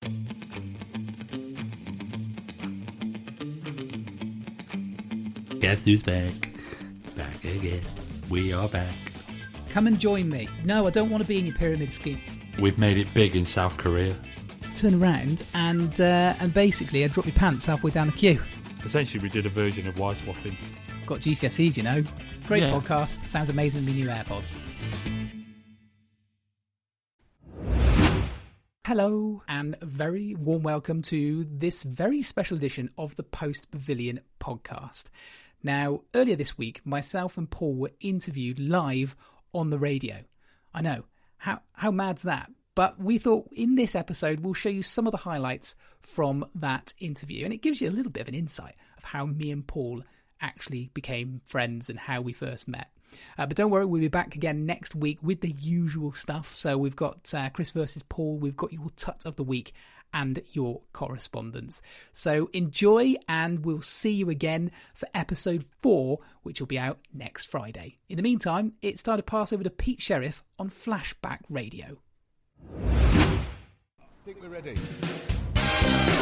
Guess who's back? Back again. We are back. Come and join me. No, I don't want to be in your pyramid scheme. We've made it big in South Korea. Turn around and basically I drop your pants halfway down the queue. Essentially, we did a version of Y swapping. Got GCSEs, you know. Great Yeah. podcast. Sounds amazing with new AirPods. Hello, and a very warm welcome to this very special edition of the Post Pavilion podcast. Now, earlier this week, myself and Paul were interviewed live on the radio. I know, how mad's that? But we thought in this episode, we'll show you some of the highlights from that interview. And it gives you a little bit of an insight of how me and Paul actually became friends and how we first met. But don't worry, we'll be back again next week with the usual stuff. So we've got Chris versus Paul, we've got your Tut of the Week and your correspondence. So enjoy, and we'll see you again for episode 4, which will be out next Friday. In the meantime, it's time to pass over to Pete Sherriff on Flashback Radio. I think we're ready.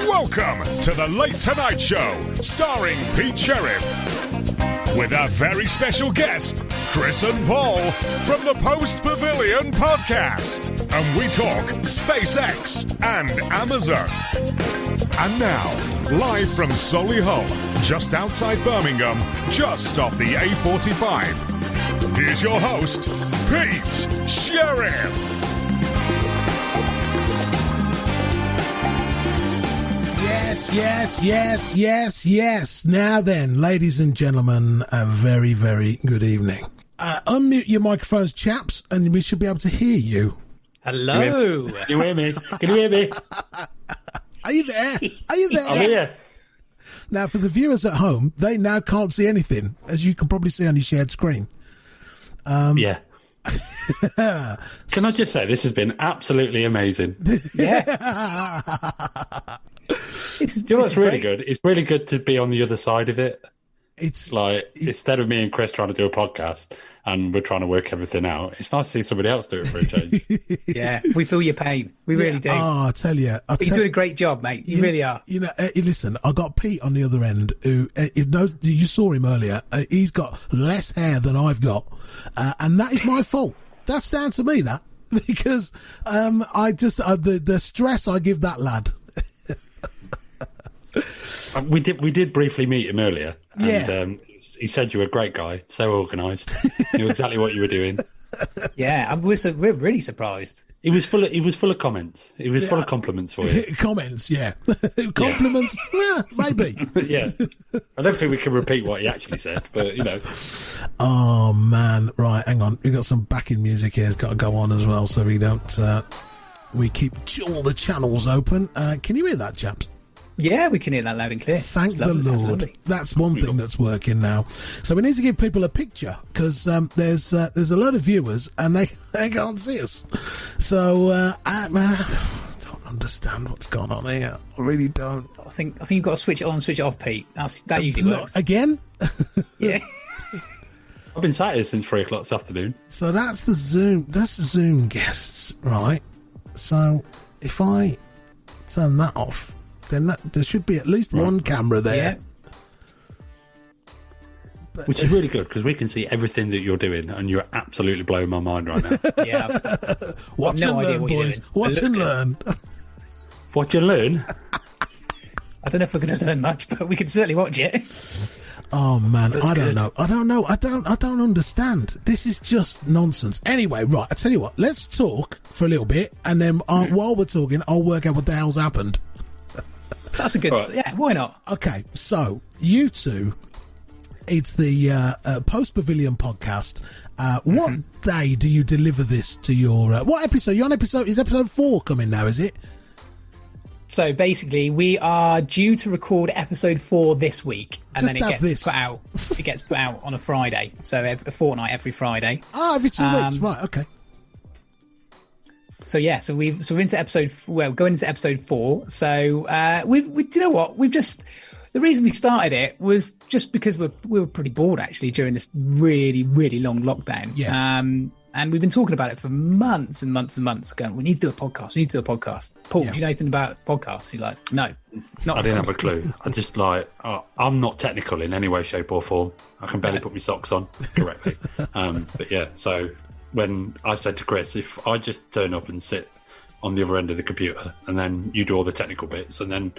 Welcome to the Late Tonight Show, starring Pete Sherriff, with our very special guest, Chris and Paul, from the Post Pavilion podcast. And we talk SpaceX and Amazon. And now, live from Solihull, just outside Birmingham, just off the A45, here's your host, Pete Sherriff. Yes. Now then, ladies and gentlemen, a very, very good evening. Unmute your microphones, chaps, and we should be able to hear you. Hello. Can you hear me? Can you hear me? Are you there? Are you there? I'm here. Now, for the viewers at home, they now can't see anything, as you can probably see on your shared screen. Yeah. Can I just say, this has been absolutely amazing. Yeah. You know what's really good? It's really good to be on the other side of it. It's like, instead of me and Chris trying to do a podcast and we're trying to work everything out, it's nice to see somebody else do it for a change. Yeah, we feel your pain. We really do. Oh, I tell you. You're doing a great job, mate. You really are. You know, listen, I got Pete on the other end who, you saw him earlier. He's got less hair than I've got. And that is my fault. That's down to me, that. Because the stress I give that lad. We did briefly meet him earlier, and Yeah. He said you were a great guy, so organised, knew exactly what you were doing. Yeah, we're really surprised. He was full of comments. He was full of compliments for you. Comments, yeah. Compliments, yeah, maybe. Yeah, I don't think we can repeat what he actually said, but you know. Oh man, right, hang on. We've got some backing music here. It's got to go on as well, so we don't. We keep all the channels open. Can you hear that, chaps? Yeah, we can hear that loud and clear. Thank the Lord. That's one thing that's working now. So we need to give people a picture, because there's a lot of viewers and they can't see us. So I don't understand what's going on here. I really don't. I think you've got to switch it on and switch it off, Pete. That usually works. Again? Yeah. I've been sat here since 3 o'clock this afternoon. So that's the Zoom guests, right? So if I turn that off, then there should be at least one camera there. Yeah. Which is really good, because we can see everything that you're doing, and you're absolutely blowing my mind right now. Yeah. Watch and learn, boys. Watch and learn. Watch and learn? I don't know if we're going to learn much, but we can certainly watch it. Oh man, That's I don't good. know. I don't understand. This is just nonsense. Anyway, right, I tell you what, let's talk for a little bit, and then while we're talking, I'll work out what the hell's happened. That's a good Right. yeah, why not? Okay, so you two, it's the Post Pavilion podcast. What day do you deliver this to your what episode? You're on episode 4 coming now, is it? So basically, we are due to record episode 4 this week, and Just then it have gets this. put out. It gets put out on a Friday, so a fortnight every Friday. Oh, every 2 weeks, right? Okay. So yeah, so we're into going into episode 4. So do you know what? The reason we started it was just because we were pretty bored actually during this really, really long lockdown. Yeah. And we've been talking about it for months and months and months, going, we need to do a podcast. Paul, do you know anything about podcasts? You're like, no, not. I didn't have a clue. I just I'm not technical in any way, shape or form. I can barely put my socks on correctly. But yeah, so when I said to Chris, if I just turn up and sit on the other end of the computer and then you do all the technical bits and then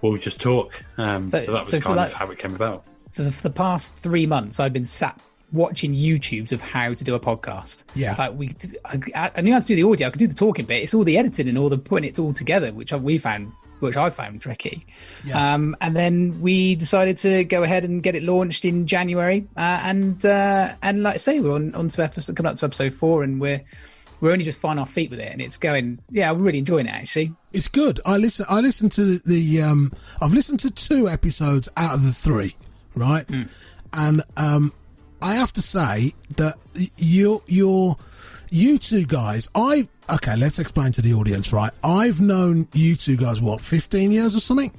we'll just talk. So that was kind of how it came about. So for the past 3 months, I've been sat watching YouTubes of how to do a podcast. Yeah. I knew how to do the audio. I could do the talking bit. It's all the editing and all the putting it all together, which I found tricky. Yeah. And then we decided to go ahead and get it launched in January. And like I say, we're on to episode, coming up to episode 4, and we're only just finding our feet with it, and it's going. Yeah, I'm really enjoying it actually. It's good. I listened to the I've listened to 2 episodes out of the 3, right? And I have to say that you two guys, okay, let's explain to the audience, right? I've known you two guys, 15 years or something?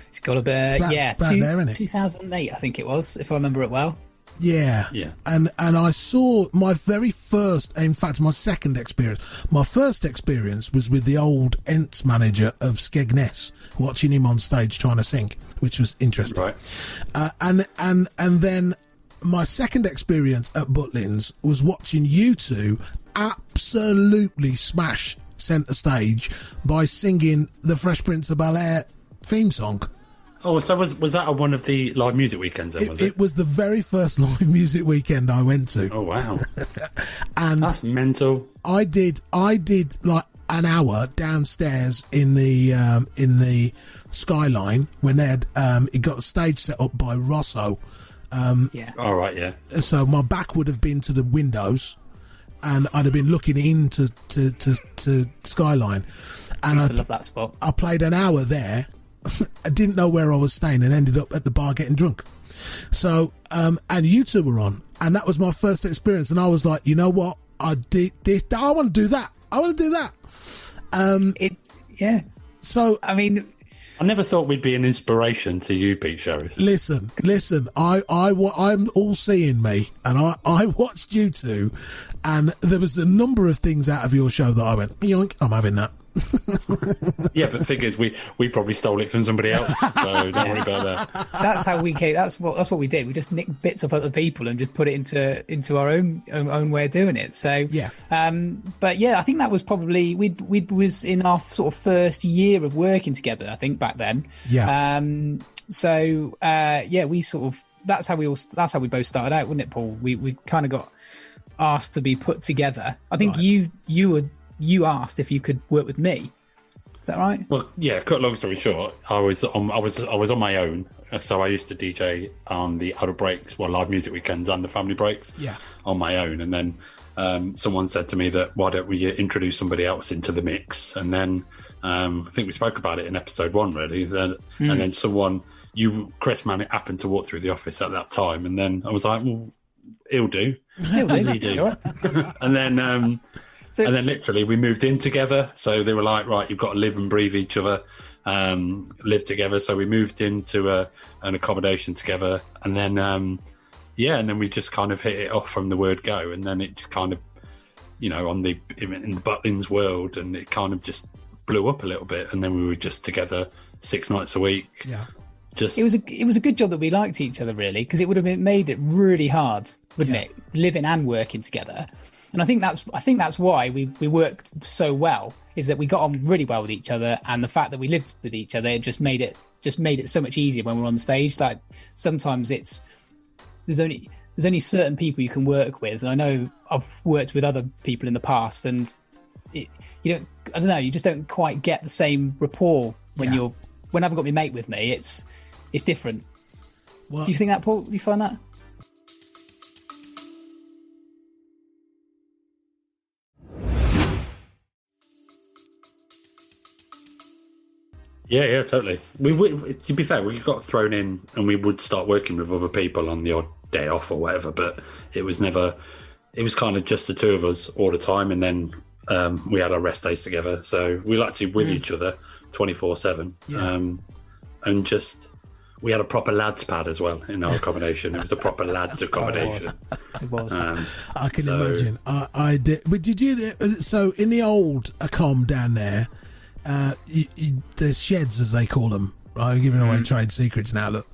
It's got a bit, there, isn't it? 2008, I think it was, if I remember it well. Yeah. And I saw my very first, in fact, my second experience. My first experience was with the old Ents manager of Skegness, watching him on stage trying to sing, which was interesting. Right. And then my second experience at Butlins was watching you two absolutely smash centre stage by singing the Fresh Prince of Bel-Air theme song. Oh, so was that one of the live music weekends then, was it? It was the very first live music weekend I went to. Oh, wow. And that's mental. I did like an hour downstairs in the Skyline when they had it got a stage set up by Rosso. Yeah. All right, yeah. So my back would have been to the windows, and I'd have been looking into to Skyline. And I used to love that spot. I played an hour there. I didn't know where I was staying and ended up at the bar getting drunk. So, and you two were on, and that was my first experience. And I was like, you know what? I did this. I want to do that. I want to do that. Yeah. So, I mean, I never thought we'd be an inspiration to you, Pete Sherriff. Listen. I'm all seeing me, and I watched you two, and there was a number of things out of your show that I went, yoink, I'm having that. Yeah, but the thing is, we probably stole it from somebody else, so don't worry about that. That's how we came. That's what we did. We just nicked bits of other people and just put it into our own way of doing it. So yeah. But yeah, I think that was probably we was in our sort of first year of working together. I think back then. Yeah. So yeah, we sort of that's how we both started out, wasn't it, Paul? We kind of got asked to be put together. I think right. You asked if you could work with me. Is that right? Well, yeah. Cut long story short, I was on my own. So I used to DJ on the Outer Breaks, live music weekends and the family breaks. Yeah. On my own, and then someone said to me that why don't we introduce somebody else into the mix? And then I think we spoke about it in episode 1, really. And then Chris Mann, happened to walk through the office at that time, and then I was like, well, he'll do. He'll do. And then. And then literally we moved in together. So they were like, right, you've got to live and breathe each other, live together. So we moved into an accommodation together. And then, and then we just kind of hit it off from the word go. And then it just kind of, in the Butlins world, and it kind of just blew up a little bit. And then we were just together 6 nights a week. Yeah. It was a good job that we liked each other, really, because it would have made it really hard, wouldn't it, living and working together. And I think that's why we worked so well, is that we got on really well with each other, and the fact that we lived with each other, it just made it so much easier when we're on stage. That sometimes there's only certain people you can work with, and I know I've worked with other people in the past, and you just don't quite get the same rapport when when I've got my mate with me. It's different. Well, do you think that, Paul? Do you find that? Yeah, totally. To be fair, we got thrown in, and we would start working with other people on the odd day off or whatever. But it was kind of just the two of us all the time, and then we had our rest days together. So we were actually with each other 24/7, and just we had a proper lads pad as well in our accommodation. It was a proper lads accommodation. It was. I can imagine. I did. But did you? So in the old accom down there, there's sheds as they call them. I'm giving away trade secrets now. Look,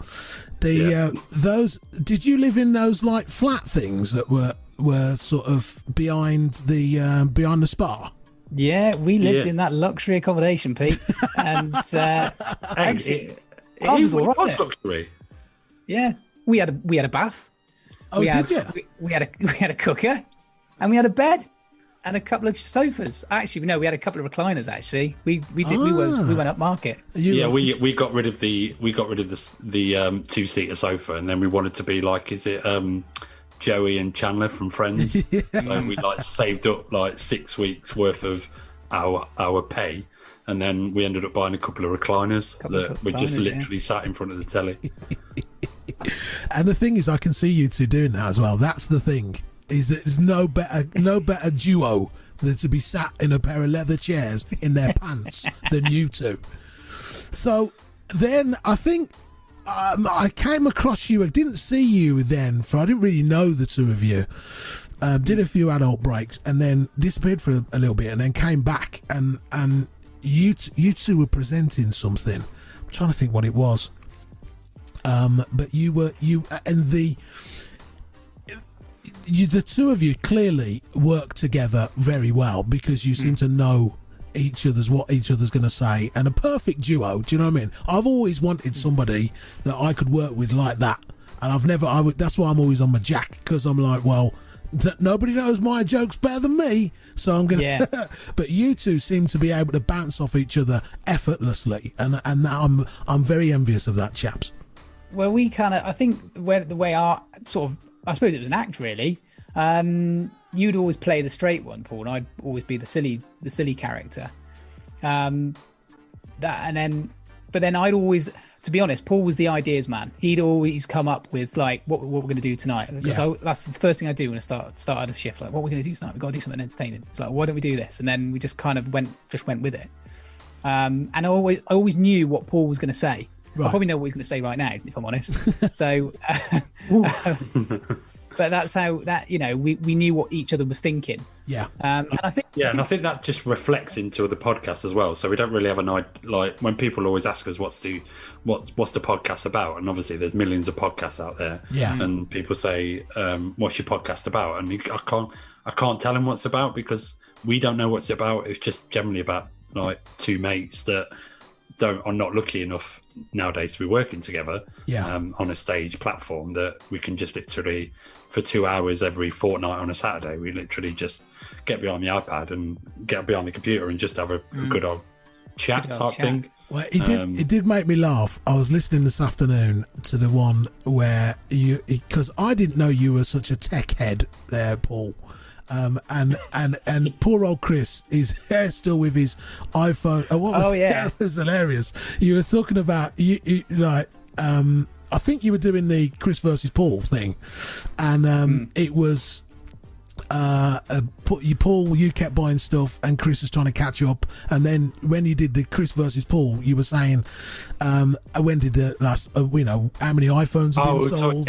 those. Did you live in those like flat things that were sort of behind the spa? Yeah, we lived in that luxury accommodation, Pete, and actually, ours was all right. Luxury. Yeah, we had a bath. Oh, we did you? We had a cooker, and we had a bed, and a couple of sofas. Actually, no, we had a couple of recliners. Actually, we went up market. We got rid of the 2-seater sofa, and then we wanted to be like, is it Joey and Chandler from Friends? So we like saved up like 6 weeks worth of our pay, and then we ended up buying a couple of recliners that we just literally sat in front of the telly. And the thing is, I can see you two doing that as well. That's the thing, is that there's no better duo than to be sat in a pair of leather chairs in their pants than you two. So then I think I came across you. I didn't see you then, for I didn't really know the two of you. Did a few adult breaks and then disappeared for a little bit and then came back and you two were presenting something. I'm trying to think what it was. But the two of you clearly work together very well because you seem to know what each other's going to say, and a perfect duo. Do you know what I mean? I've always wanted somebody that I could work with like that, and that's why I'm always on my jack, because I'm like, well, nobody knows my jokes better than me, so I'm gonna. Yeah. But you two seem to be able to bounce off each other effortlessly, and I'm very envious of that, chaps. Well, we kind of, I think the way our sort of, I suppose it was an act really. You'd always play the straight one, Paul, and I'd always be the silly character. But then I'd always, to be honest, Paul was the ideas man. He'd always come up with like what we're going to do tonight. Because that's the first thing I do when I start a shift. Like, what we're going to do tonight? We've got to do something entertaining. It's like, why don't we do this? And then we just kind of went with it. And I always knew what Paul was going to say. Right. I probably know what he's going to say right now, if I'm honest. So, but that's how we knew what each other was thinking. Yeah. And I think that just reflects into the podcast as well. So we don't really have an idea. Like when people always ask us what's the podcast about, and obviously there's millions of podcasts out there. Yeah. And people say, "What's your podcast about?" And I can't tell them what's about because we don't know what's about. It's just generally about like two mates that are not lucky enough nowadays to be working together on a stage platform that we can just literally for 2 hours every fortnight on a Saturday we literally just get behind the iPad and get behind the computer and just have a good old chat thing. Well, it did make me laugh. I was listening this afternoon to the one where because I didn't know you were such a tech head there, Paul. And poor old Chris is still with his iPhone. That was hilarious. You were talking about I think you were doing the Chris versus Paul thing, and it was you kept buying stuff and Chris was trying to catch up, and then when you did the Chris versus Paul, you were saying when did the last how many iPhones have been sold.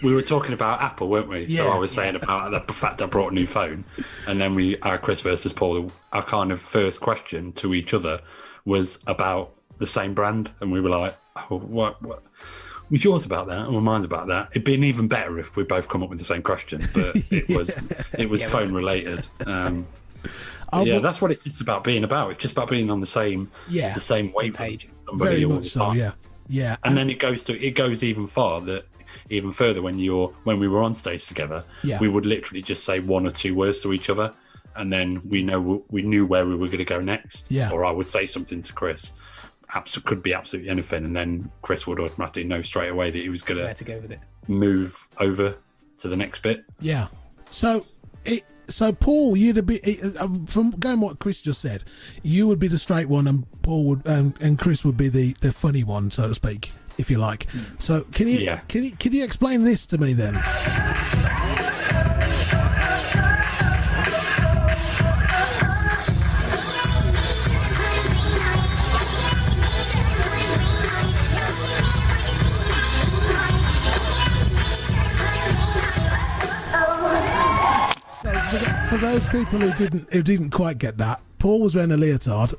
We were talking about Apple, weren't we? So I was saying about the fact I brought a new phone, and then our Chris versus Paul, our kind of first question to each other was about the same brand, and we were like, oh, what was yours about that or mine's about that? It'd been even better if we both come up with the same question, but it was phone related. That's what it's just about being about. It's just about being on the same wavelength page. Very much so, yeah. And then it goes even further when we were on stage together. Yeah. We would literally just say one or two words to each other, and then we knew where we were going to go next. Yeah. Or I would say something to Chris. Could be absolutely anything, and then Chris would automatically know straight away that he was going to go with it. Move over to the next bit. Yeah. So Paul, you'd be from going what Chris just said. You would be the straight one, and Paul would, and Chris would be the funny one, so to speak, if you like. So can you explain this to me then? those people who didn't quite get that, Paul was wearing a leotard.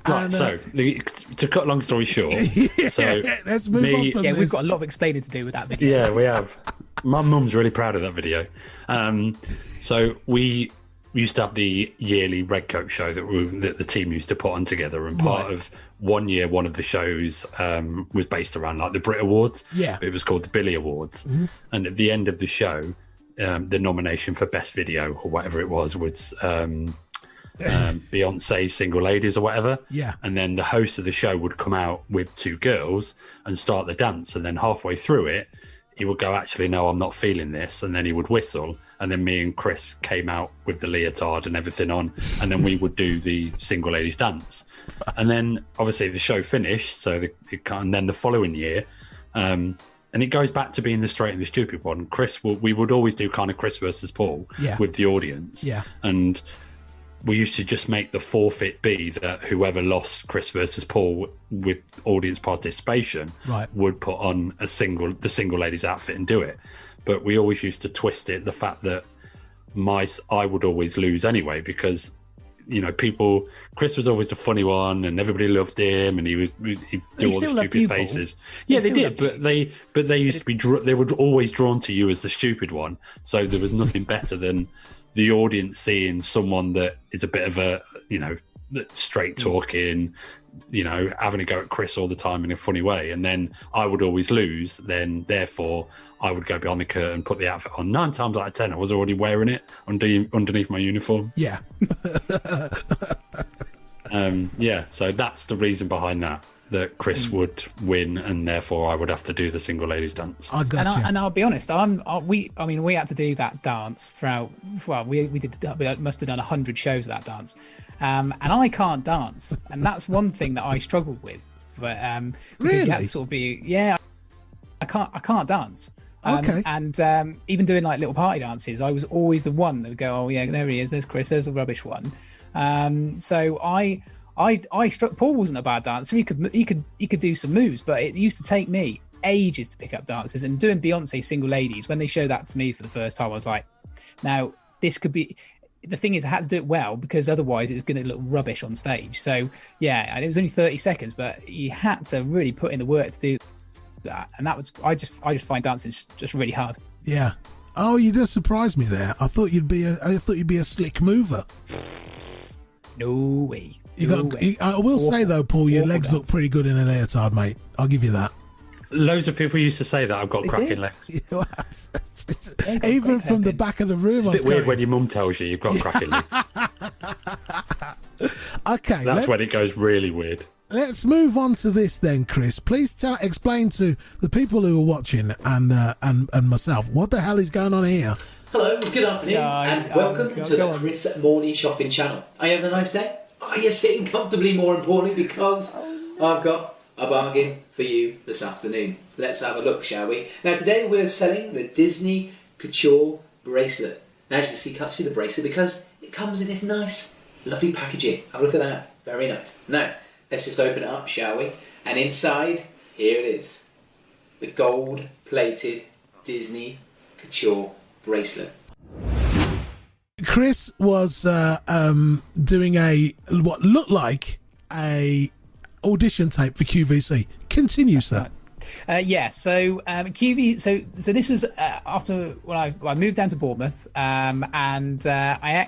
To cut a long story short, let's move on from this. We've got a lot of explaining to do with that video. Yeah, we have. My mum's really proud of that video. So we used to have the yearly Red Coat show that the team used to put on together, and part of one year, one of the shows was based around like the Brit Awards. Yeah, it was called the Billy Awards, and at the end of the show, the nomination for Best Video or whatever it was Beyonce's Single Ladies or whatever. Yeah. And then the host of the show would come out with two girls and start the dance. And then halfway through it, he would go, actually, no, I'm not feeling this. And then he would whistle. And then me and Chris came out with the leotard and everything on. And then we would do the Single Ladies dance. And then obviously the show finished. And then the following year, and it goes back to being the straight and the stupid one. We would always do kind of Chris versus Paul with the audience. Yeah. And we used to just make the forfeit be that whoever lost Chris versus Paul with audience participation would put on the single ladies outfit and do it. But we always used to twist it, the fact that I would always lose anyway, because, you know, Chris was always the funny one and everybody loved him, and he'd do all the stupid faces. Yeah, they did, but they used to be, they were always drawn to you as the stupid one. So there was nothing better than the audience seeing someone that is a bit of a, you know, straight talking, you know, having a go at Chris all the time in a funny way. And then I would always lose. Then therefore I would go behind the curtain, put the outfit on. 9 times out of 10, I was already wearing it underneath my uniform. Yeah. So that's the reason behind that Chris would win, and therefore I would have to do the Single Ladies dance. I got you. And I'll be honest, we had to do that dance throughout. Well, we must have done 100 shows of that dance, and I can't dance, and that's one thing that I struggled with. But really, you had to sort of be, I can't dance. Okay. And even doing like little party dances, I was always the one that would go, oh yeah, there he is, there's Chris, there's the rubbish one. So I struck. Paul wasn't a bad dancer. He could do some moves, but it used to take me ages to pick up dances. And doing Beyonce Single Ladies, when they showed that to me for the first time, I was like, now this could be. The thing is, I had to do it well, because otherwise it's going to look rubbish on stage. So yeah, and it was only 30 seconds, but you had to really put in the work to do that. And that was I just find dancing just really hard. Yeah. Oh, you just surprised me there. I thought you'd be a slick mover. No way. I will say though, Paul, your legs look pretty good in a leotard, mate. I'll give you that. Loads of people used to say that I've got cracking legs. Even from the back of the room. It's a bit weird when your mum tells you you've got cracking legs. Okay, that's when it goes really weird. Let's move on to this then, Chris. Please explain to the people who are watching and myself what the hell is going on here. Hello, good afternoon, and welcome to the Chris Morning Shopping Channel. Are you having a nice day? Are you sitting comfortably, more importantly, because I've got a bargain for you this afternoon. Let's have a look, shall we? Now, today we're selling the Disney Couture bracelet. Now, as you can see, you can't see the bracelet because it comes in this nice, lovely packaging. Have a look at that. Very nice. Now, let's just open it up, shall we? And inside, here it is. The gold-plated Disney Couture bracelet. Chris was doing what looked like a audition tape for QVC. Continue, sir. So QV. So this was after when I moved down to Bournemouth, and I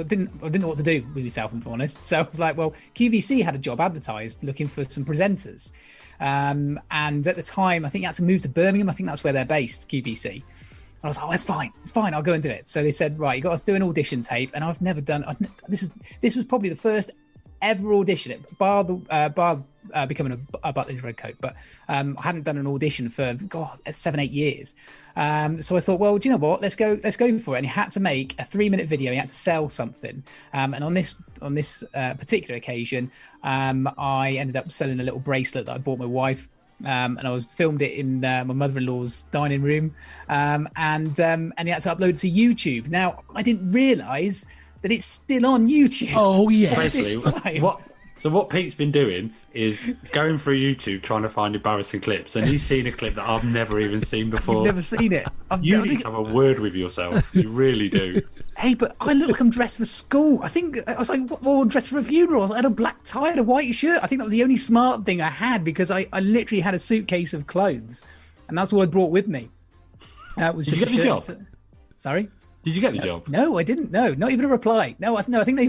didn't know what to do with myself, if I'm honest. So I was like, well, QVC had a job advertised looking for some presenters, and at the time I think you had to move to Birmingham. I think that's where they're based, QVC. And I was like, oh, it's fine, I'll go and do it. So they said, right, you got to do an audition tape, and I've never done. This was probably the first ever audition, bar becoming a Butler's Red Coat, but I hadn't done an audition for 7-8 years. So I thought, well, do you know what? Let's go for it. And you had to make a 3-minute video. You had to sell something. And on this particular occasion, I ended up selling a little bracelet that I bought my wife. And I filmed it in my mother-in-law's dining room, and you had to upload it to YouTube. Now, I didn't realise that it's still on YouTube. Oh, yeah. Basically, So what Pete's been doing is going through YouTube trying to find embarrassing clips, and he's seen a clip that I've never even seen before. You've never seen it. You need to have a word with yourself. You really do. Hey, but I look like I'm dressed for school. I think I was like, I'm dressed for a funeral. I had a black tie and a white shirt. I think that was the only smart thing I had because I literally had a suitcase of clothes, and that's all I brought with me. It was Did just you get a the shirt. job? Sorry. Did you get the job? No, I didn't. No, not even a reply. No, I think they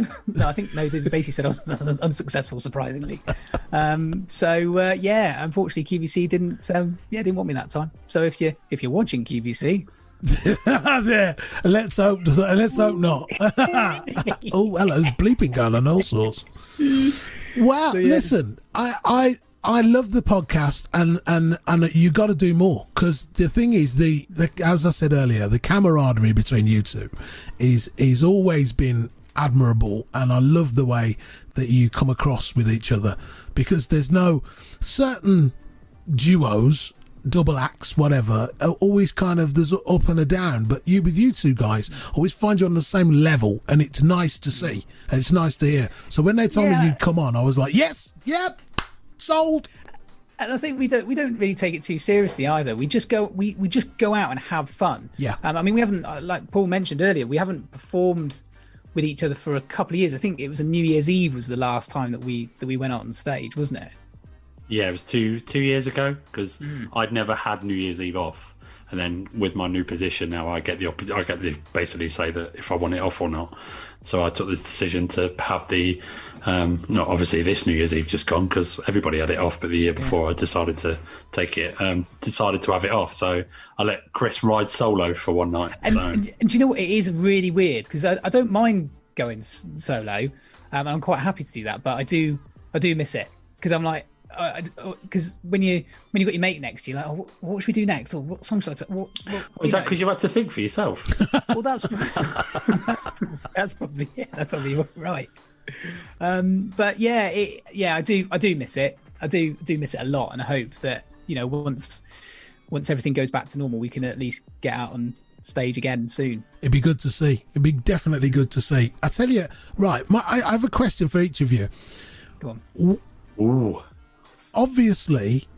basically said I was unsuccessful, surprisingly. Unfortunately, QVC didn't want me that time. So if you're watching QVC, there, let's hope not. Oh, hello, there's bleeping going on all sorts. Wow, So, yeah. listen, I love the podcast, and you got to do more, because the thing is, the as I said earlier, the camaraderie between you two is always been admirable, and I love the way that you come across with each other, because there's no certain duos, double acts, whatever, always kind of there's up and a down, but with you two guys, I always find you on the same level, and it's nice to see and it's nice to hear. So when they told me you'd come on, I was like, yes, yep. Sold. And I think we don't really take it too seriously either. We just go out and have fun. Yeah. I mean, we haven't, like Paul mentioned earlier, we haven't performed with each other for a couple of years. I think it was a New Year's Eve was the last time that we went out on stage, wasn't it? Yeah, it was two years ago, because I'd never had New Year's Eve off, and then with my new position now, I get the basically say that if I want it off or not. So I took the decision to have the not obviously this New Year's Eve just gone, because everybody had it off, but the year before I decided to take it, decided to have it off. So I let Chris ride solo for one night. And do you know what? It is really weird, because I don't mind going solo, and I'm quite happy to do that, but I do miss it, because I'm like, because when you got your mate next to you, like, oh, what should we do next, or what song should I put? Is that because you had to think for yourself? Well, that's probably that's probably right. But I do miss it. I do miss it a lot, and I hope that once everything goes back to normal, we can at least get out on stage again soon. It'd be good to see. It'd be definitely good to see. I tell you, right? I have a question for each of you. Go on. Ooh. Obviously,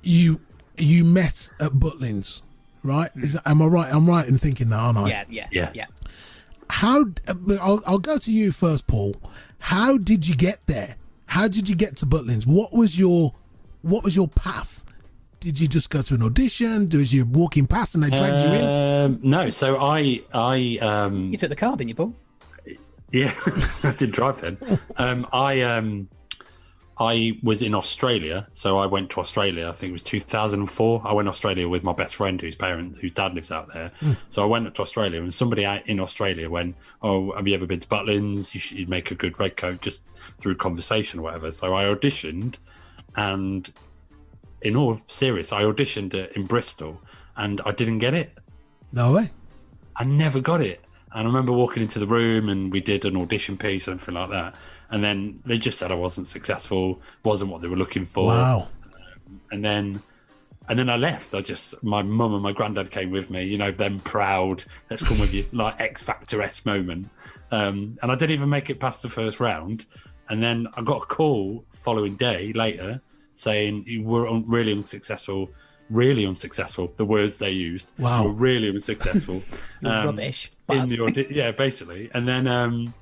you met at Butlins, right? Am I right? I'm right in thinking that, aren't I? Yeah. How? I'll go to you first, Paul. How did you get there? How did you get to Butlins? What was your path? Did you just go to an audition? Was you walking past and they dragged you in? No. So I You took the car, didn't you, Paul? Yeah, I did drive then. I was in Australia, so I went to Australia. I think it was 2004. I went to Australia with my best friend, whose dad lives out there. So I went to Australia, and somebody out in Australia went, "Oh, have you ever been to Butlins? You'd make a good redcoat," just through conversation or whatever. So I auditioned, and in all serious, I auditioned in Bristol, and I didn't get it. No way. I never got it. And I remember walking into the room, and we did an audition piece, something like that. And then they just said I wasn't successful, wasn't what they were looking for. Wow. And then I left. My mum and my granddad came with me, them proud, let's come with you, like X Factor-esque moment. And I didn't even make it past the first round. And then I got a call following day later saying you were really unsuccessful, the words they used. Wow. Were really unsuccessful. Rubbish. Yeah, basically. And then...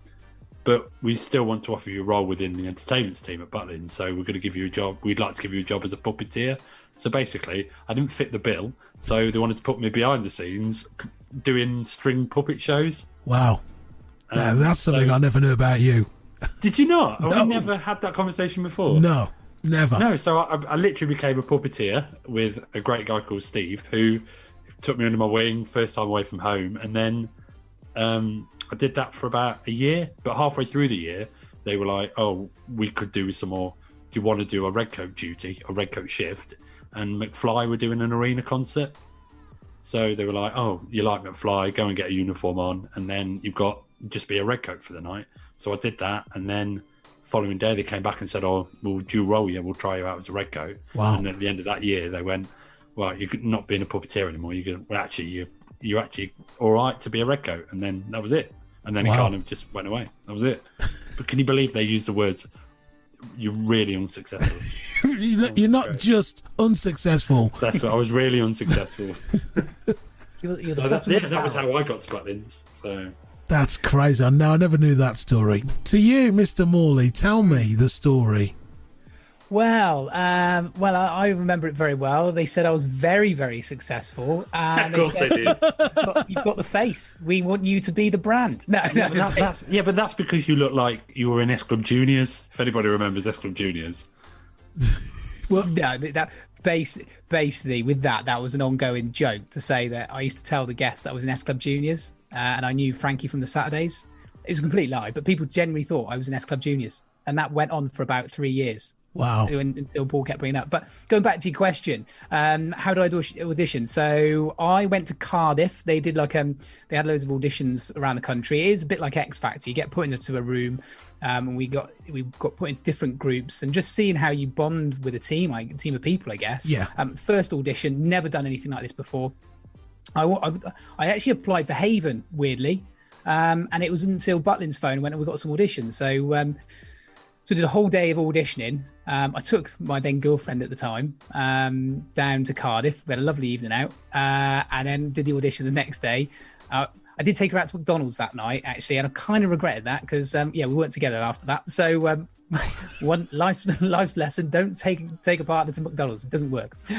but we still want to offer you a role within the entertainments team at Butlins, so we're going to give you a job. We'd like to give you a job as a puppeteer. So basically, I didn't fit the bill, so they wanted to put me behind the scenes doing string puppet shows. Wow. That's something I never knew about you. Did you not? No. We never had that conversation before. No, never. No, so I literally became a puppeteer with a great guy called Steve, who took me under my wing, first time away from home, and then... I did that for about a year, but halfway through the year, they were like, "Oh, we could do with some more. Do you want to do a redcoat duty, a redcoat shift?" And McFly were doing an arena concert, so they were like, "Oh, you like McFly? Go and get a uniform on, and then you've got just be a redcoat for the night." So I did that, and then following day they came back and said, "Oh, we'll do roll you. We'll try you out as a redcoat." Wow. And at the end of that year, they went, "Well, you're not being a puppeteer anymore. You're actually all right to be a redcoat," and then that was it. And then it kind of just went away. That was it. But can you believe they used the words you're really unsuccessful. You're not just unsuccessful. That's what I was really unsuccessful. You're that was how I got to Butlins. So that's crazy. No, I never knew that story. To you, Mr. Morley, tell me the story. Well, I remember it very well. They said I was very, very successul. Of course they did. You've got the face. We want you to be the brand. No, but that's because you look like you were in S Club Juniors. If anybody remembers S Club Juniors. Well, no, that basically with that was an ongoing joke to say that I used to tell the guests that I was in S Club Juniors and I knew Frankie from the Saturdays. It was a complete lie, but people generally thought I was in S Club Juniors, and that went on for about 3 years. Wow. Until Paul kept bringing it up. But going back to your question, how do I audition? So I went to Cardiff. They did they had loads of auditions around the country. It is a bit like X Factor. You get put into a room, and we got put into different groups, and just seeing how you bond with a team of people, I guess. Yeah. First audition, never done anything like this before. I actually applied for Haven, weirdly, and it was until Butlins phone went and we got some auditions. So I did a whole day of auditioning. I took my then girlfriend at the time down to Cardiff. We had a lovely evening out, and then did the audition the next day. I did take her out to McDonald's that night, actually, and I kind of regretted that because, we weren't together after that. So one life's lesson: don't take a partner to McDonald's. It doesn't work. We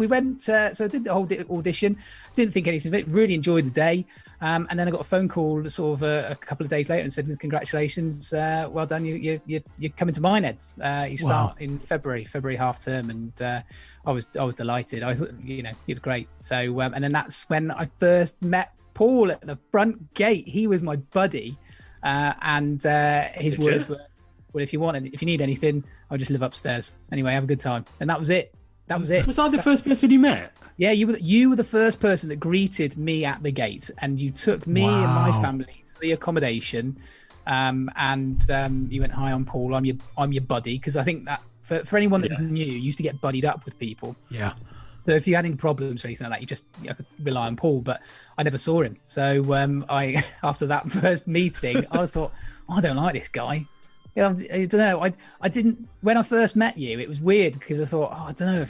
went. So I did the whole audition. Didn't think anything of it. Really enjoyed the day. And then I got a phone call sort of a couple of days later and said, "Congratulations, well done. You're coming to Minehead. You start in February half term." And I was delighted. I thought, it was great. So and then that's when I first met Paul at the front gate. He was my buddy. And his words were, "Well, if you need anything, I'll just live upstairs. Anyway, have a good time." And that was it. Was I the first person you met? Yeah, you were the first person that greeted me at the gate, and you took me and my family to the accommodation. And you went, "Hi, I'm Paul. I'm your buddy," because I think that for anyone that was new, you used to get buddied up with people. Yeah. So if you had any problems or anything like that, you could rely on Paul, but I never saw him. So I after that first meeting, I thought, I don't like this guy. I don't know. I didn't when I first met you. It was weird because I thought, I don't know.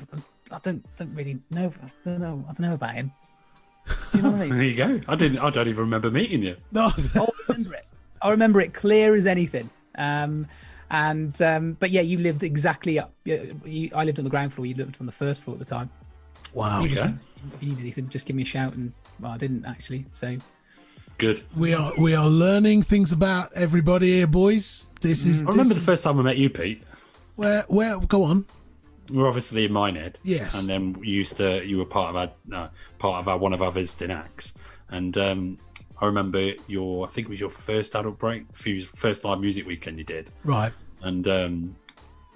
I don't really know. I don't know about him. Do you know what I mean? There you go. I don't even remember meeting you. No, I remember it. I remember it clear as anything. But yeah, you lived exactly up. I lived on the ground floor. You lived on the first floor at the time. Wow. If you need anything, just give me a shout. And I didn't actually. So good. We are learning things about everybody here, boys. I remember the first time I met you, Pete. Where? Go on. We were obviously in Minehead. Yes. And then you were part of one of our visiting acts. And I remember I think it was your first adult break, first live music weekend you did. Right. And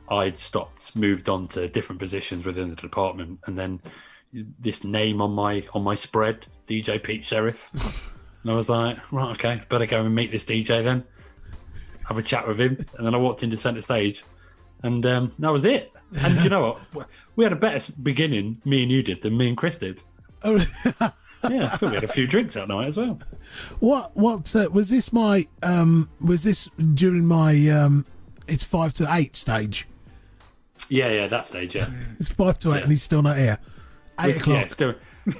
I'd moved on to different positions within the department, and then this name on my spread, DJ Pete Sherriff. And I was like, right, okay, better go and meet this DJ then, have a chat with him. And then I walked into centre stage, and that was it. And you know what? We had a better beginning, me and you did, than me and Chris did. Oh, yeah, I think we had a few drinks that night as well. What was this? Was this during my it's 5 to 8 stage? Yeah, that stage, yeah. It's 5 to 8 and he's still not here. 8 o'clock.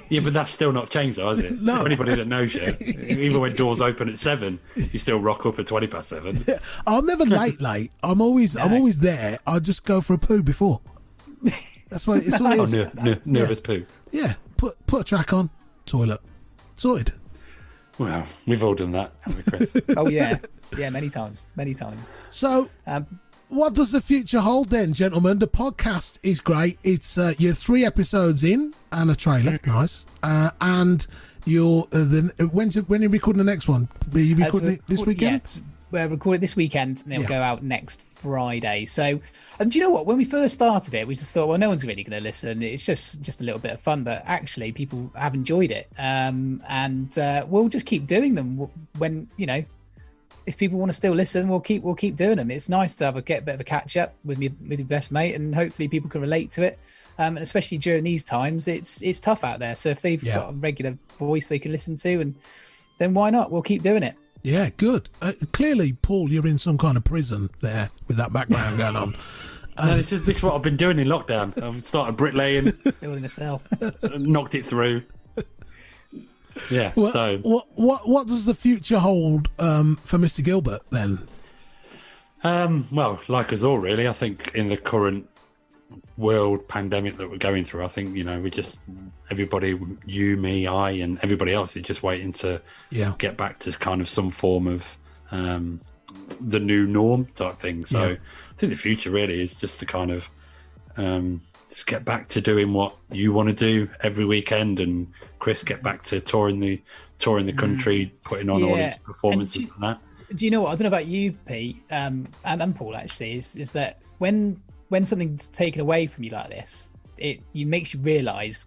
Yeah, but that's still not changed though, has it? No. For anybody that knows you, even when doors open at 7, you still rock up at 7:20. I'm never late. I'm always there. I just go for a poo before. That's what it's all it is. Nervous poo. Yeah, put a track on, toilet, sorted. Well, we've all done that, haven't we, Chris? Oh yeah, many times. So, what does the future hold then, gentlemen? The podcast is great. It's you're 3 episodes in and a trailer, nice. And you're when are you recording the next one? Are you recording it this weekend? Yeah, we're recording this weekend, and it'll go out next Friday. So, do you know what? When we first started it, we just thought, well, no one's really going to listen. It's just a little bit of fun, but actually, people have enjoyed it, and we'll just keep doing them when if people want to still listen, we'll keep doing them. It's nice to have a bit of a catch up with your best mate, and hopefully people can relate to it. And especially during these times, it's tough out there. So if they've got a regular voice they can listen to, and then why not? We'll keep doing it. Yeah, good. Clearly, Paul, you're in some kind of prison there with that background going on. No, this is what I've been doing in lockdown. I've started bricklaying, building a cell, knocked it through. Yeah. Well, so what does the future hold for Mr. Gilbert then? Well, like us all, really. I think in the current world pandemic that we're going through, I think, we just, everybody, you, me, I, and everybody else is just waiting to get back to kind of some form of the new norm type thing. So I think the future really is just to kind of just get back to doing what you want to do every weekend, and Chris get back to touring the country, putting on all these performances and that. Do you know what? I don't know about you, Pete, and Paul, actually, is that when something's taken away from you like this, it makes you realise,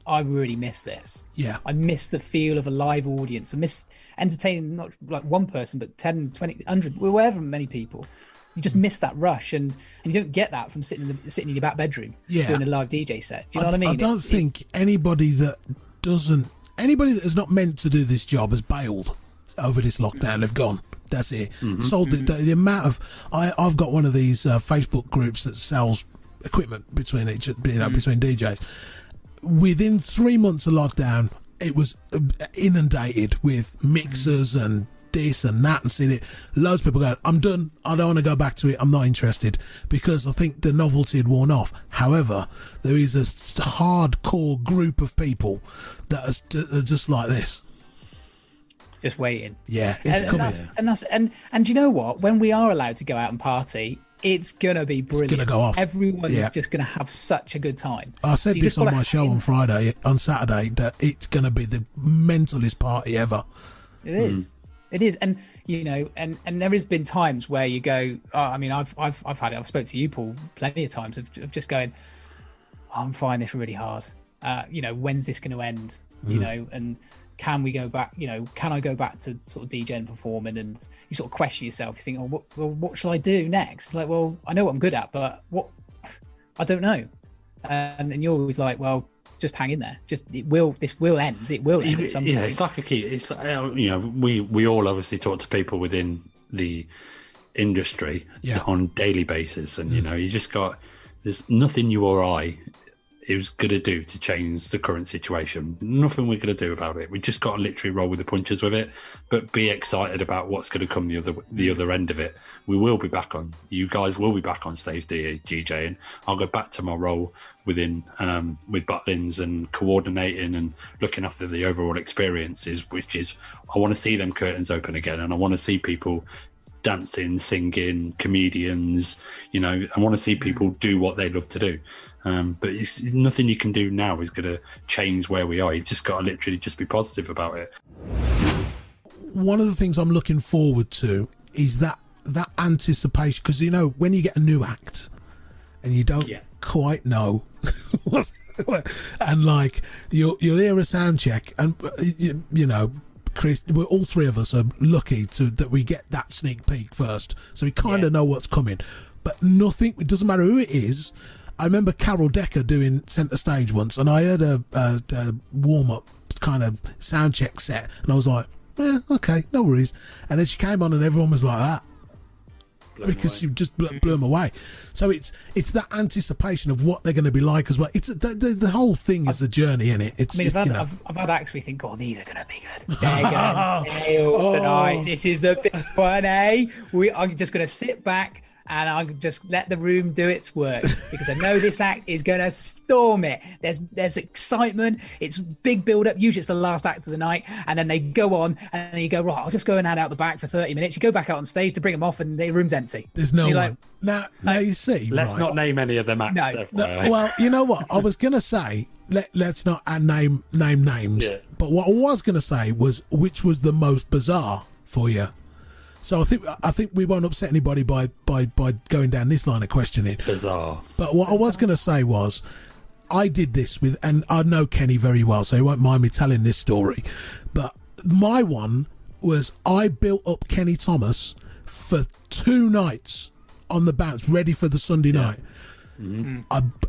I really miss this. Yeah. I miss the feel of a live audience. I miss entertaining not like one person, but 10, 20, 100, whoever many people. You just miss that rush, and you don't get that from sitting in your back bedroom doing a live DJ set. Do you know what I mean? I don't think anybody that is not meant to do this job has bailed over this lockdown. They've gone. That's it. So the amount of I've got one of these Facebook groups that sells equipment between between DJs. Within 3 months of lockdown, it was inundated with mixers and this and that, and seeing it. Loads of people going, I'm done. I don't want to go back to it. I'm not interested, because I think the novelty had worn off. However, there is a hardcore group of people that are just like this. Just waiting. Yeah, it's coming. And you know what? When we are allowed to go out and party, it's gonna be brilliant. It's gonna go off. Everyone's just gonna have such a good time. I said this on my show on Saturday, that it's gonna be the mentalist party ever. It is. It is, and and there has been times where you go. I mean, I've had it. I've spoke to you, Paul, plenty of times of just going, I'm finding this really hard. When's this going to end? And can we go back? Can I go back to sort of DJing and performing? And you sort of question yourself. You think, what shall I do next? It's like, well, I know what I'm good at, but what? I don't know. And you're always like, well, just hang in there. This will end. It will end at some point. Yeah, it's like a key. It's like, we all obviously talk to people within the industry on a daily basis, and you just there's nothing you or I is going to do to change the current situation. Nothing we're going to do about it. We just got to literally roll with the punches with it, but be excited about what's going to come the other end of it. We will be back on. You guys will be back on stage DJing. I'll go back to my role within with Butlins and coordinating and looking after the overall experiences, which is I want to see them curtains open again, and I want to see people dancing, singing, comedians. I want to see people do what they love to do. But it's nothing you can do now is going to change where we are. You just got to literally just be positive about it. One of the things I'm looking forward to is that anticipation, because when you get a new act and you don't quite know and like you'll hear a sound check, and Chris, all three of us are lucky that we get that sneak peek first, so we kind of know what's coming. But nothing, it doesn't matter who it is. I remember Carol Decker doing Centre Stage once, and I heard a warm-up kind of sound check set, and I was like, okay, no worries. And then she came on and everyone was like that. Because you just blew them away. So it's that anticipation of what they're going to be like as well. It's the whole thing is a journey, isn't it? I've had acts we think, these are going to be good. They're going to nail tonight. This is the big one, eh? I'm just going to sit back and I'll just let the room do its work, because I know this act is going to storm it. There's excitement. It's big build up. Usually it's the last act of the night, and then they go on, and then you go, right, I'll just go and hang out the back for 30 minutes. You go back out on stage to bring them off, and the room's empty. There's no one. Now you see. Let's not name any of them acts. No, well, you know what? I was going to say, let's not name names. Yeah. But what I was going to say was, which was the most bizarre for you? So I think we won't upset anybody by going down this line of questioning. Bizarre. But what I was going to say was, I did this with, and I know Kenny very well, so he won't mind me telling this story. But my one was, I built up Kenny Thomas for 2 nights on the bounce, ready for the Sunday night. Mm-hmm.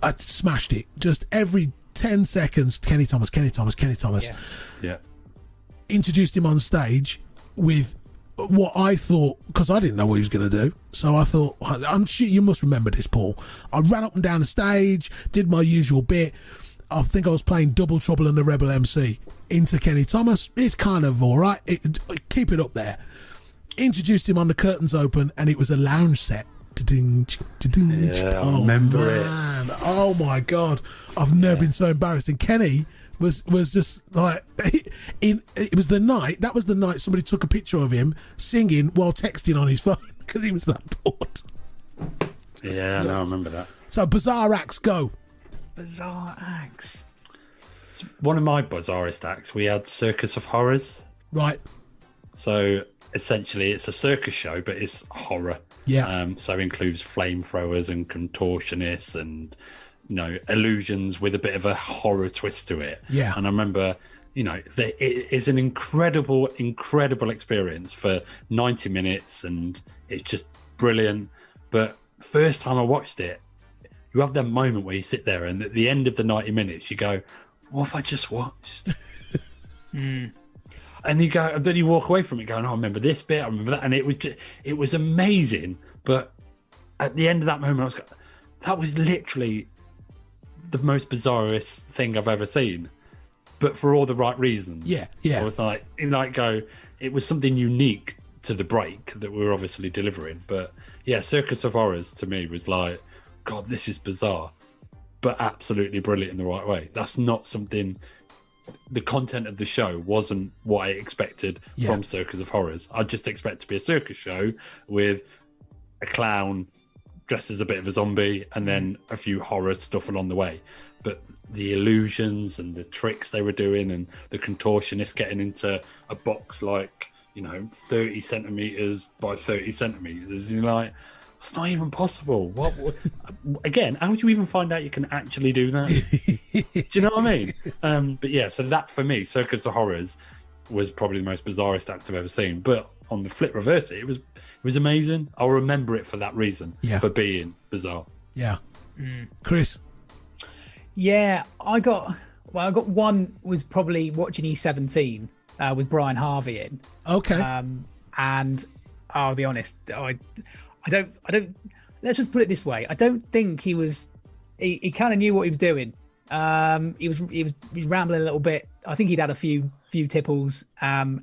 I smashed it. Just every 10 seconds, Kenny Thomas. Yeah. Introduced him on stage. with what I thought, because I didn't know what he was going to do. So I thought, I'm sure you must remember this, Paul. I ran up and down the stage, did my usual bit. I think I was playing Double Trouble in the Rebel MC into Kenny Thomas. It's kind of all right. Keep it up there. Introduced him on the curtains open, and it was a lounge set. Yeah, I remember it. Oh my God, I've never been so embarrassed. And Kenny was just like, it was the night. That was the night somebody took a picture of him singing while texting on his phone because he was that bored. Yeah, no, I remember that. So bizarre acts, go. Bizarre acts. It's one of my bizarrest acts. We had Circus of Horrors. Right. So essentially, it's a circus show, but it's horror. Yeah. So it includes flamethrowers and contortionists and, you know, illusions with a bit of a horror twist to it. Yeah. And I remember, you know, it is an incredible experience for 90 minutes, and it's just brilliant. But first time I watched it, you have that moment where you sit there and at the end of the 90 minutes you go, what have I just watched? And you go, and then you walk away from it going, oh, I remember this bit, I remember that. And it was amazing. But at the end of that moment, I was going, that was literally the most bizarrest thing I've ever seen. But for all the right reasons. Yeah. I was like, it was something unique to the break that we were obviously delivering. But yeah, Circus of Horrors to me was like, God, this is bizarre, but absolutely brilliant in the right way. That's not something... The content of the show wasn't what I expected from Circus of Horrors. I just expect to be a circus show with a clown dressed as a bit of a zombie and then a few horror stuff along the way. But the illusions and the tricks they were doing and the contortionist getting into a box like, 30 centimeters by 30 centimeters, you're like, it's not even possible. What again, how would you even find out you can actually do that? Do you know what I mean? But yeah, so that for me, Circus of Horrors was probably the most bizarrest act I've ever seen. But on the flip reverse, it was amazing. I'll remember it for that reason, for being bizarre. Yeah. Chris? Yeah, I got one was probably watching E17 with Brian Harvey in. Okay. And I'll be honest, I don't. Let's just put it this way. I don't think he was. He kind of knew what he was doing. He was rambling a little bit. I think he'd had a few tipples. And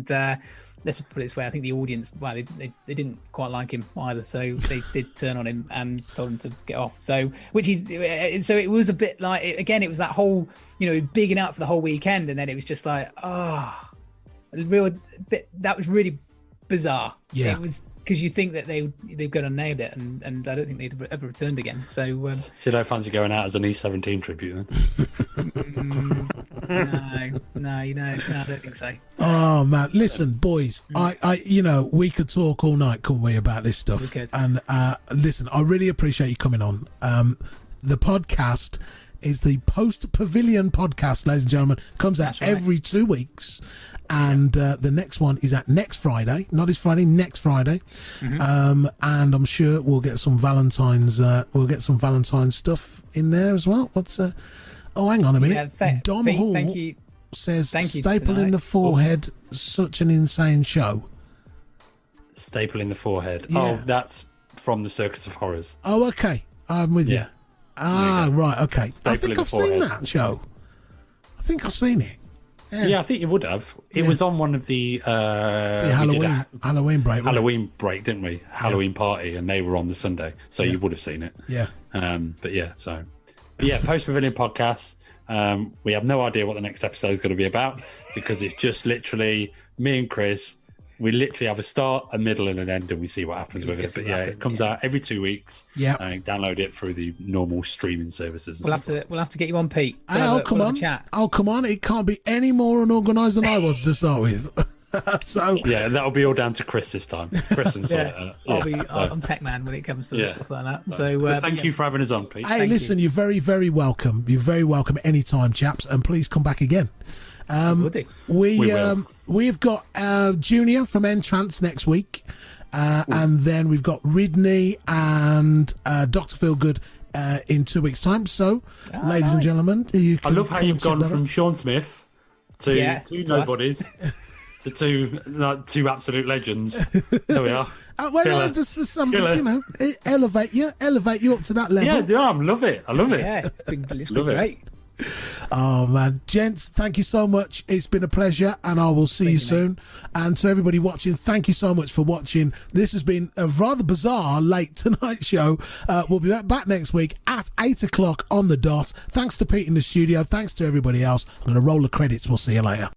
let's just put it this way. I think the audience, well, they didn't quite like him either. So they did turn on him and told him to get off. So it was a bit like, again, it was that whole, bigging out for the whole weekend, and then it was just like, that was really bizarre. Yeah. It was. Because you think that they've gone and nailed it, and I don't think they'd ever returned again. So you don't fancy going out as an E17 tribute then? No, I don't think so. Oh man, listen, boys, I we could talk all night, couldn't we, about this stuff? We could. And listen, I really appreciate you coming on. The podcast is the Post Pavilion podcast, ladies and gentlemen. Comes out every 2 weeks. And the next one is at next Friday, not this Friday, next Friday. And I'm sure we'll get some Valentine's stuff in there as well. Hang on a minute. Dom Hall says staple in the forehead, such an insane show. Staple in the forehead. Yeah. Oh, that's from the Circus of Horrors. Oh, okay. I'm with you. Right, okay. I think I've seen that show. I think I've seen it. Yeah, I think you would have. It was on one of the Halloween break. Halloween break, didn't we? Halloween party, and they were on the Sunday, so you would have seen it. Yeah. Post Pavilion podcast. We have no idea what the next episode is going to be about because it's just literally me and Chris. We literally have a start, a middle, and an end, and we see what happens with it. But it comes out every 2 weeks. Yeah, download it through the normal streaming services. We'll have to get you on, Pete. Come on! It can't be any more unorganised than I was to start with. So that'll be all down to Chris this time. Chris and I'm tech man when it comes to stuff like that. So thank you for having us on, Pete. Hey, listen, you're very, very welcome. You're very welcome anytime, chaps, and please come back again. We've got Junior from Entrance next week, and then we've got Ridney and Dr. Feelgood in 2 weeks' time. So, ladies and gentlemen, I love how you've gone from Sean Smith to two nobodies the two absolute legends. There we are. Just something, elevate you up to that level. Yeah, I love it. Yeah, it's been great. Oh man, gents, thank you so much. It's been a pleasure, and I will see you soon. And to everybody watching, thank you so much for watching. This has been a rather bizarre late tonight show. We'll be back next week at 8 o'clock on the dot. Thanks to Pete in the studio. Thanks to everybody else. I'm going to roll the credits. We'll see you later.